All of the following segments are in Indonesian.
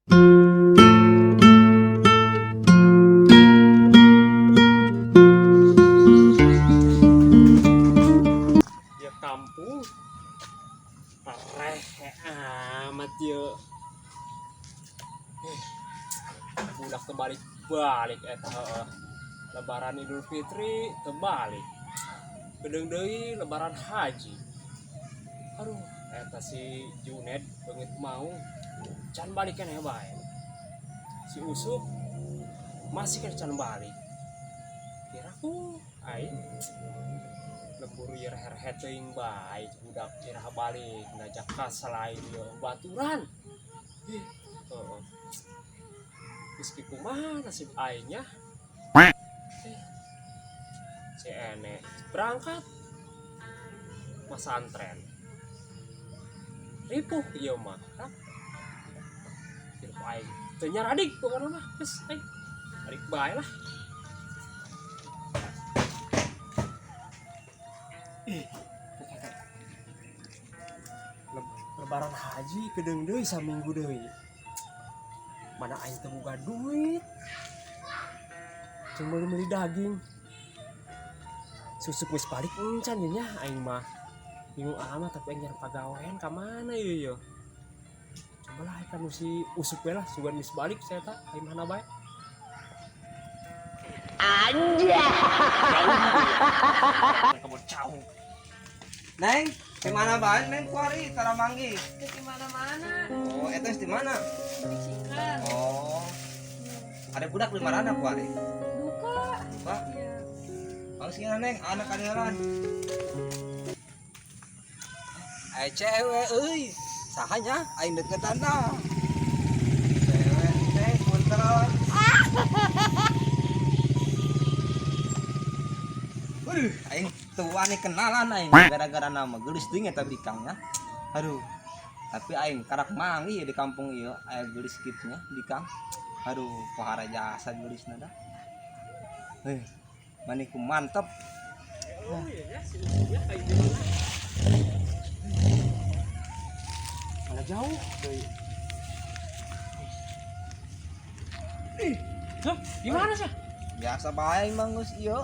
Ya kampung pareh amat ya. Budak terbalik balik lebaran Idul Fitri terbalik gedeng deui lebaran haji. Aduh eta si Juned beungit mau can balik keneh bae. Si Usuk masih can balik. Kiraku aing lembur ieu herhet teuing bae budak irah balik ngajak ka selain ieu baturan. Heeh. Geus kitu mah nasib aing nya. Si Ene berangkat pesantren. Ripuh ieu mah. Ripuh aing. Teu nyaradik pokona mah geus aing. Adik bae lah. Lebaran haji gedeng deui saminggu deui. Mana aing teu boga duit. Cuma meuli daging. Susuk wis balik encan nya aing mah. Bingung amat tapi aing nyari pagawean ka mana ieu. Coba lah kan si Usuk we lah sugan wis balik saya tak aing mana bae. Anjay. Kamu cau. Neng, di mana bae Neng kuari tara manggi? Di mana-mana. Oh, eta di mana? Di Singkat. Oh. Ada budak di mana kuari? Duka. Pak, Iya. kalau sih Neng anak kaderan. Cewek euy. Sahanya aing deketanna. Cewek Neng punten. Aing tua nih kenalan aing gara-gara nama gelis ting eta bikangnya. Aduh. Tapi aing karak mangi di kampung ieu aya gelis kitu nya bikang. Aduh, pohara jasa gelisna dah. Heh. Maniku mantep. Oh iya ya si Usuknya kayak gimana? Mana jauh deui. Tuh, gimana sih? Biasa bae mah geus ieu.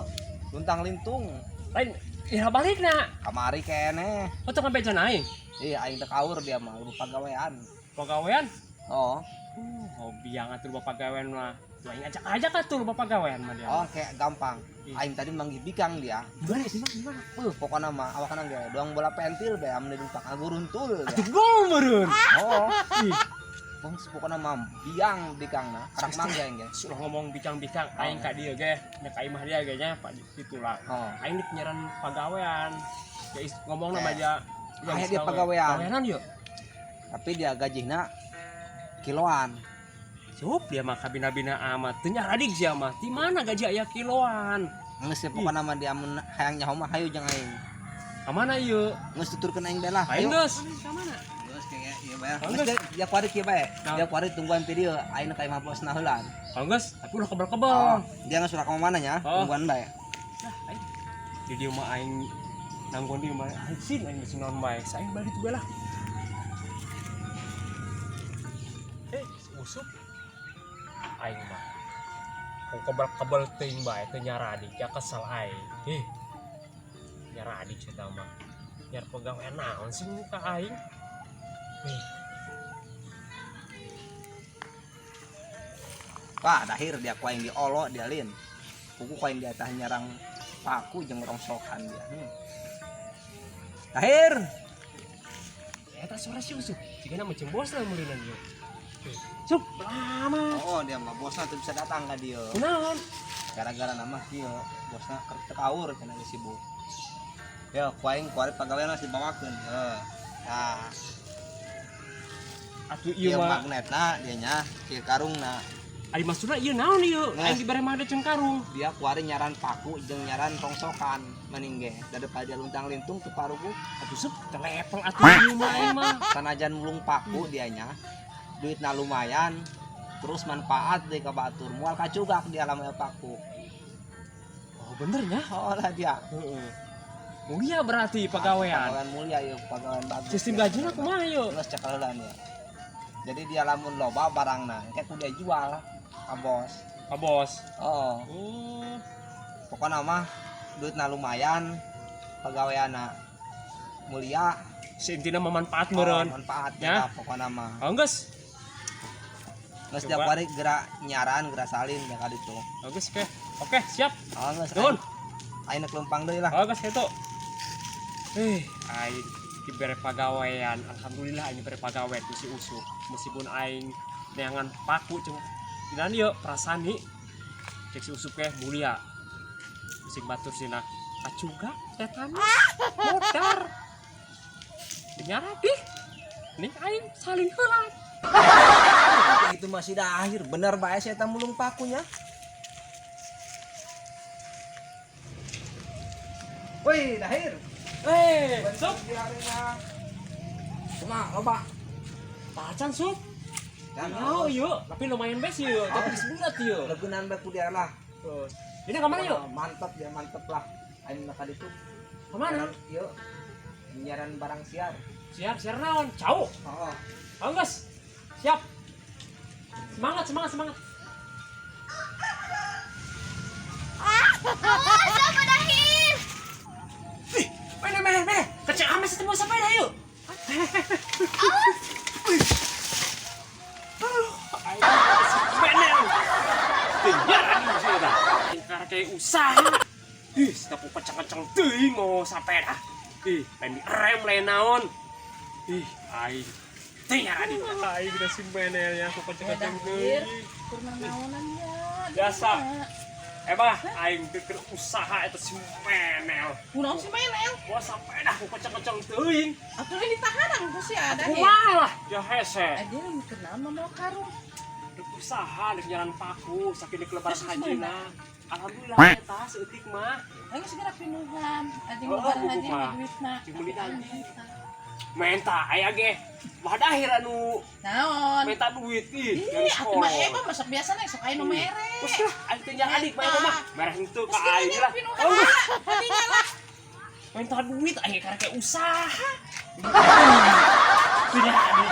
Luntang lintung. Lain ya balik na. Kamari kene. Oh tuh sampai can aing. Iya aing teh kaur dia mah lupa gawean. Pagawean? Oh. Hobi yang atur bapak gawean mah. Tuh aing ajak atur bapak gawean mah dia. Oh, kayak gampang. Aing tadi manggih bikang dia. Gimana sih gimana? Pokoknya mah awakna ge doang bola pentil be amne dumpak aguruntul. Atuh gol meureun. Oh. Bang pokoknya mah biang bikangna. Karak manggih aing ge. Sudah ngomong bicang-bicang aing ka dieu ge, nya ka imah dia ge nya Pak Titulah. Oh. Aing dik nyaran pagawean. Ya ngomong nama aja Aya dia pagawean. Pagaweanan yeuh. Tapi dia gajihna kiloan. Cukup dia mah kabina-bina amat. Teu nyaradig sia mah. Di mana gaji aya kiloan? Geus pokoknya mah dia mun hayang nyaho mah hayu jeung aing. Ka mana ieu? Geus tuturkeun aing bela. Aing geus. Ka mana? Geus kayak ieu bae. Geus. Geus dia kuari kieu bae. Nah. Dia kuari tungguan ti dieu aing ka 50 heulan. Geus, tapi udah kebal-kebal. Oh, dia geus urang ka mana nya? Oh. Tungguan bae. Nah, aing di dieu mah aing nanggon dieu mah aing geus naon bae. Saing balik tu bela. Usuk aing mah ku kebal-kebal teuing bae teu nyaradik ya kesel aing. Nyaradik eta mah. Nyar pagawean naon sih muka aing? Pak, dahir dia ku aing diolo dia lin. Kuku ku aing di atas nyarang paku jeung rongsokan dia. Dahir. Eta suara si Usuk. Cigana macam bos lah meureunna ieu. Sup, lama. Oh, dia mah bosna tuh bisa datang ka dieu. Kunaon? Gara-gara nama kieu, bosna keur kaur cenah geus sibuk. Ya, ku aing kuari pagawean si bawakeun. Nah, Atuh ieu ieu mah magnetna dia nya, si karungna. ari maksudna ieu naon ieu? Nah. Aing dibere mah ada cenah karung. Dia kuari nyaran paku jeung nyaran rongsokan mending ge. Daripada dia luntang lintung teu parugu. Atuh sup telepel atuh ieu mah aing mah. Sanajan mulung paku dianya. Duitna lumayan. Terus manfaat deh ka batur. Moal kacugak dia lama paku. Oh bener nya? Oh lah dia. Heeh. Mulia berarti pagawean. Pagawean mulia yuk, pagawean bagus. Sistem gajinya kumaha ieu? Geus cek heula ya. Jadi dia lamun loba barangna kayak kudu dia jual bos. Bos. Oh Oh. pokoknya mah duitna lumayan pegawaiana mulia Seintina memanfaat meureun. manfaatnya Ya. pokoknya mah Angges. nggak setiap Coba. hari gerak nyaran gerak salin ya kali itu Angges oke. Oke, siap. nggak Nuhun. aing kelumpang deui lah Angges kitu. Aing dibere pagawean. Alhamdulillah aing dibere pagawean ku si Usuk. Meskipun aing neangan paku cuma dan yuk perasaan nih cek si Usuk mulia. Musik batur sina acuga setan modar. Nyara dih. Nih aing saling heula. itu masih dahir bener bae saya mulung pakunya woi dahir Sup. cuma loba Pacan sup. dan Oh yuk, tapi lumayan bes yuk. Tapi sebulat yuk. legunan bae ku dia lah Ini kemana yuk? mantep dia mantep lah aing nak itu Kemana? yuk nyaran barang siar Siar naon? Jauh. oh Angges. Siap. Semangat. Sama Dahir. Mana. Kecil amat ketemu sampai dah yuk. Kayak usaha. Tapi kencang-kencang teuing mau sampai dah. Lain direm lain naon. Aing. Tinggal adi. Aing udah si menelnya aku kencang-kencang teuing. Pernah naonan ya. Biasa. Aing keur usaha eta si menel. Kunaon si Menel? Gua sampai dah aku kencang-kencang teuing. Atuh ini tahanan ku si ada ya. Kumaha ya hese. Dia yang kenal mama karung. Dek usaha dek jalan paku saking dek lebaran Terus hajina. mana? Alhamdulillah eta seutik mah. Ayo segera pinuhan. Anjing Oh, lebaran bukan. aja di duitna. Cing meuli lagi. Menta aya ge. Wah dahir anu Naon? menta duit ih. Ih, atuh mah Eba masak biasa nih sok aya nu mere. Terus lah aing teh jeung adik mah mah. Merah henteu ka Terus aing kira lah. pinuhan Oh, hatinya lah. menta duit aing karek usaha. Punya adik.